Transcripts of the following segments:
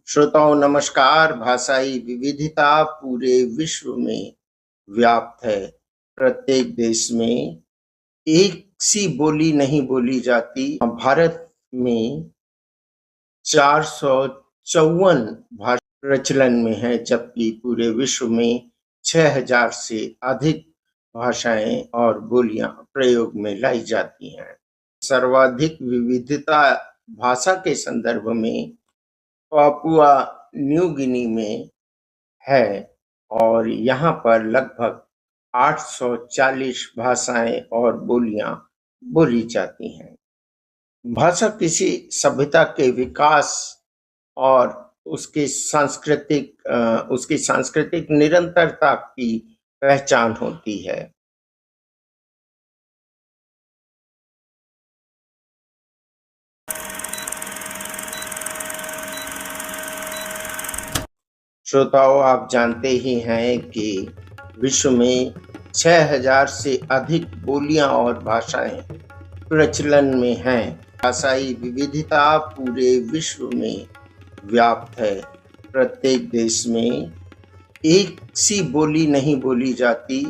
श्रोताओं नमस्कार। भाषाई विविधता पूरे विश्व में व्याप्त है। प्रत्येक देश में एक सी बोली नहीं बोली जाती। भारत में 454 भाषा प्रचलन में है, जबकि पूरे विश्व में 6000 से अधिक भाषाएं और बोलियां प्रयोग में लाई जाती हैं। सर्वाधिक विविधता भाषा के संदर्भ में पापुआ न्यू गिनी में है और यहाँ पर लगभग 840 भाषाएं और बोलियां बोली जाती हैं। भाषा किसी सभ्यता के विकास और उसकी सांस्कृतिक निरंतरता की पहचान होती है। श्रोताओं, आप जानते ही हैं कि विश्व में 6000 से अधिक बोलियां और भाषाएं प्रचलन में हैं। भाषाई विविधता पूरे विश्व में व्याप्त है। प्रत्येक देश में एक सी बोली नहीं बोली जाती।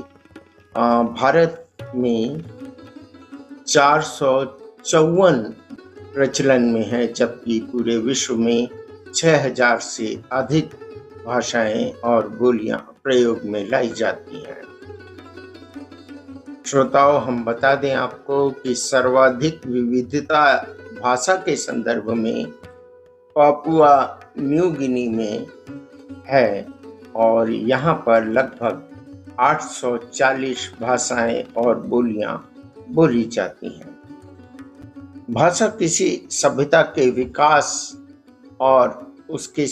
भारत में 454 प्रचलन में है, जबकि पूरे विश्व में 6000 से अधिक भाषाएं और बोलियां प्रयोग में लाई जाती हैं। श्रोताओं, हम बता दें आपको कि सर्वाधिक विविधता भाषा के संदर्भ में पापुआ न्यू गिनी में है और यहाँ पर लगभग 840 भाषाएं और बोलियां बोली जाती हैं। भाषा किसी सभ्यता के विकास और उसकी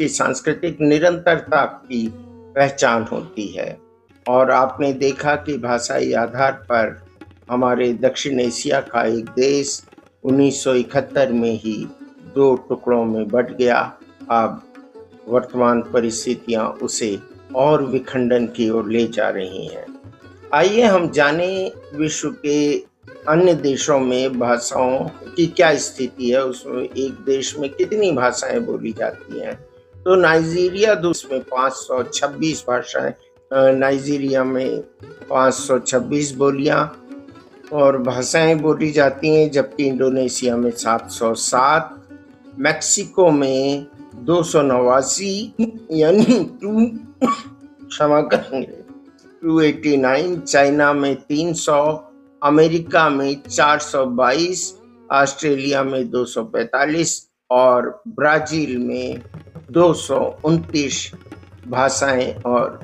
सांस्कृतिक निरंतरता की पहचान होती है। और आपने देखा कि भाषाई आधार पर हमारे दक्षिण एशिया का एक देश 1971 में ही 2 टुकड़ों में बंट गया। अब वर्तमान परिस्थितियां उसे और विखंडन की ओर ले जा रही हैं। आइए हम जानें विश्व के अन्य देशों में भाषाओं की क्या स्थिति है, उसमें एक देश में कितनी भाषाएं बोली जाती हैं। तो नाइजीरिया देश में 526 भाषाएं, नाइजीरिया में 526 बोलियां और भाषाएं बोली जाती हैं, जबकि इंडोनेशिया में 707, मैक्सिको में 289 यानी 289, चाइना में 300, अमेरिका में 422, ऑस्ट्रेलिया में 245 और ब्राजील में 229 भाषाएं और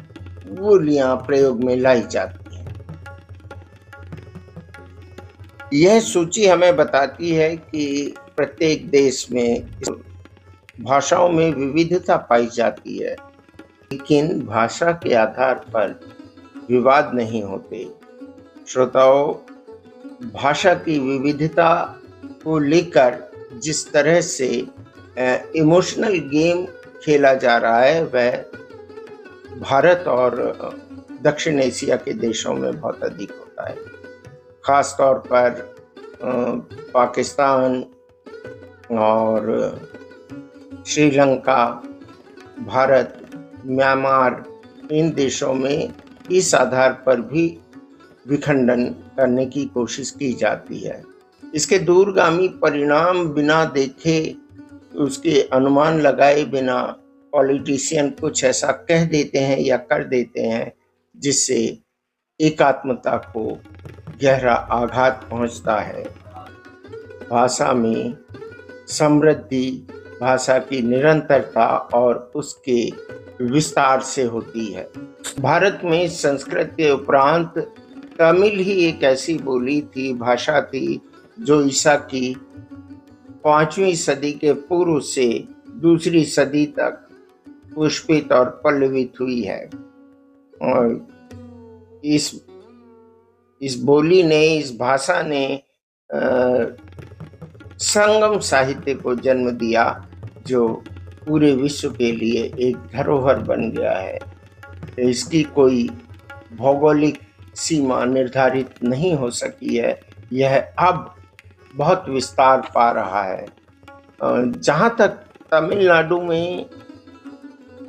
बोलियां प्रयोग में लाई जाती हैं। यह सूची हमें बताती है कि प्रत्येक देश में भाषाओं में विविधता पाई जाती है, लेकिन भाषा के आधार पर विवाद नहीं होते। श्रोताओं, भाषा की विविधता को लेकर जिस तरह से इमोशनल गेम खेला जा रहा है, वह भारत और दक्षिण एशिया के देशों में बहुत अधिक होता है। खास तौर पर पाकिस्तान और श्रीलंका, भारत, म्यांमार, इन देशों में इस आधार पर भी विखंडन करने की कोशिश की जाती है। इसके दूरगामी परिणाम बिना देखे, उसके अनुमान लगाए बिना पॉलिटिशियन कुछ ऐसा कह देते हैं या कर देते हैं जिससे एकात्मता को गहरा आघात पहुंचता है। भाषा में समृद्धि भाषा की निरंतरता और उसके विस्तार से होती है। भारत में संस्कृत के उपरांत तमिल ही एक ऐसी भाषा थी जो ईसा की 5वीं सदी के पूर्व से 2री सदी तक पुष्पित और पल्लवित हुई है। और इस बोली ने, इस भाषा ने संगम साहित्य को जन्म दिया, जो पूरे विश्व के लिए एक धरोहर बन गया है। इसकी कोई भौगोलिक सीमा निर्धारित नहीं हो सकी है। यह अब बहुत विस्तार पा रहा है। जहाँ तक तमिलनाडु में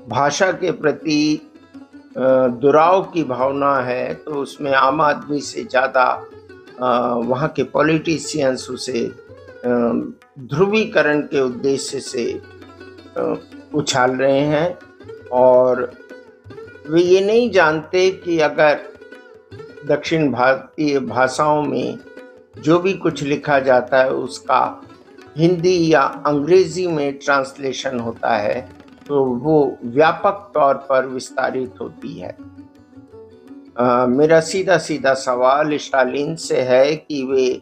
भाषा के प्रति दुराव की भावना है, तो उसमें आम आदमी से ज़्यादा वहाँ के पॉलिटिशियंस उसे ध्रुवीकरण के उद्देश्य से उछाल रहे हैं, और वे ये नहीं जानते कि अगर दक्षिण भारतीय भाषाओं में जो भी कुछ लिखा जाता है उसका हिंदी या अंग्रेजी में ट्रांसलेशन होता है तो वो व्यापक तौर पर विस्तारित होती है। मेरा सीधा सीधा सवाल स्टालिन से है कि वे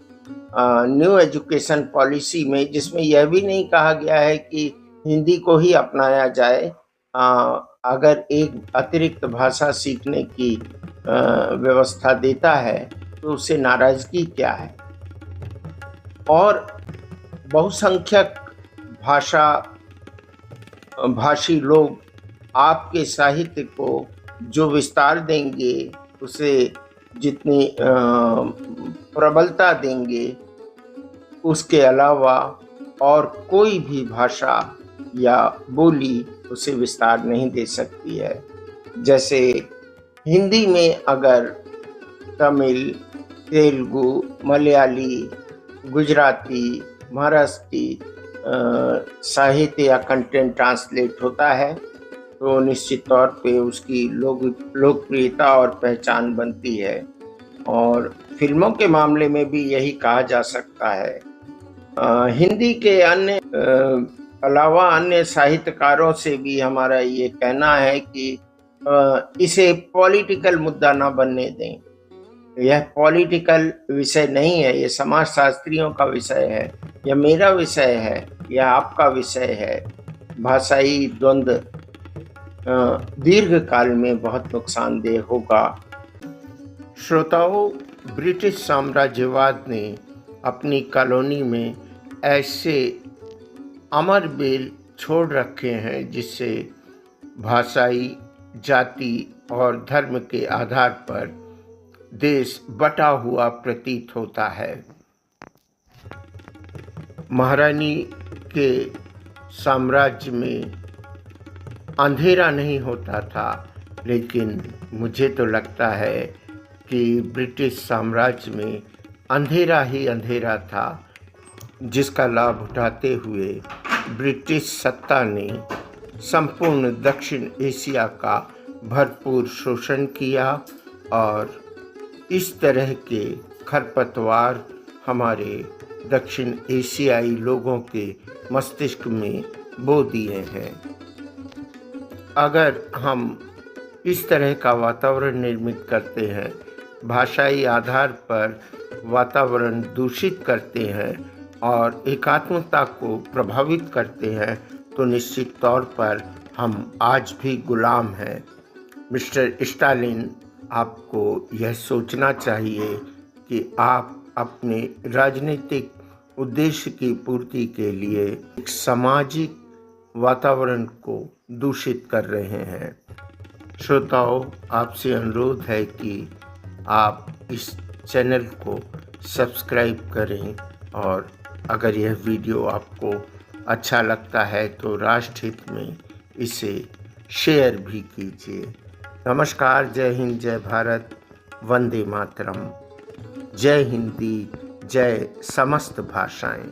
न्यू एजुकेशन पॉलिसी में, जिसमें यह भी नहीं कहा गया है कि हिंदी को ही अपनाया जाए, अगर एक अतिरिक्त भाषा सीखने की व्यवस्था देता है तो उससे नाराजगी क्या है। और बहुसंख्यक भाषी लोग आपके साहित्य को जो विस्तार देंगे, उसे जितनी प्रबलता देंगे, उसके अलावा और कोई भी भाषा या बोली उसे विस्तार नहीं दे सकती है। जैसे हिंदी में अगर तमिल, तेलुगु, मलयाली, गुजराती, महाराष्ट्री साहित्य या कंटेंट ट्रांसलेट होता है तो निश्चित तौर पे उसकी लोकप्रियता और पहचान बनती है। और फिल्मों के मामले में भी यही कहा जा सकता है। हिंदी के अलावा अन्य साहित्यकारों से भी हमारा ये कहना है कि इसे पॉलिटिकल मुद्दा ना बनने दें। यह पॉलिटिकल विषय नहीं है, ये समाजशास्त्रियों का विषय है, यह मेरा विषय है, यह आपका विषय है। भाषाई द्वंद्व दीर्घ काल में बहुत नुकसानदेह होगा। श्रोताओं, ब्रिटिश साम्राज्यवाद ने अपनी कॉलोनी में ऐसे अमर बेल छोड़ रखे हैं जिससे भाषाई, जाति और धर्म के आधार पर देश बटा हुआ प्रतीत होता है। महारानी के साम्राज्य में अंधेरा नहीं होता था, लेकिन मुझे तो लगता है कि ब्रिटिश साम्राज्य में अंधेरा ही अंधेरा था, जिसका लाभ उठाते हुए ब्रिटिश सत्ता ने संपूर्ण दक्षिण एशिया का भरपूर शोषण किया और इस तरह के खरपतवार हमारे दक्षिण एशियाई लोगों के मस्तिष्क में बो दिए हैं। अगर हम इस तरह का वातावरण निर्मित करते हैं, भाषाई आधार पर वातावरण दूषित करते हैं और एकात्मता को प्रभावित करते हैं, तो निश्चित तौर पर हम आज भी गुलाम हैं। मिस्टर स्टालिन, आपको यह सोचना चाहिए कि आप अपने राजनीतिक उद्देश्य की पूर्ति के लिए एक सामाजिक वातावरण को दूषित कर रहे हैं। श्रोताओं, आपसे अनुरोध है कि आप इस चैनल को सब्सक्राइब करें और अगर यह वीडियो आपको अच्छा लगता है तो राष्ट्रहित में इसे शेयर भी कीजिए। नमस्कार, जय हिंद, जय भारत, वंदे मातरम, जय हिंदी, जय समस्त भाषाएं।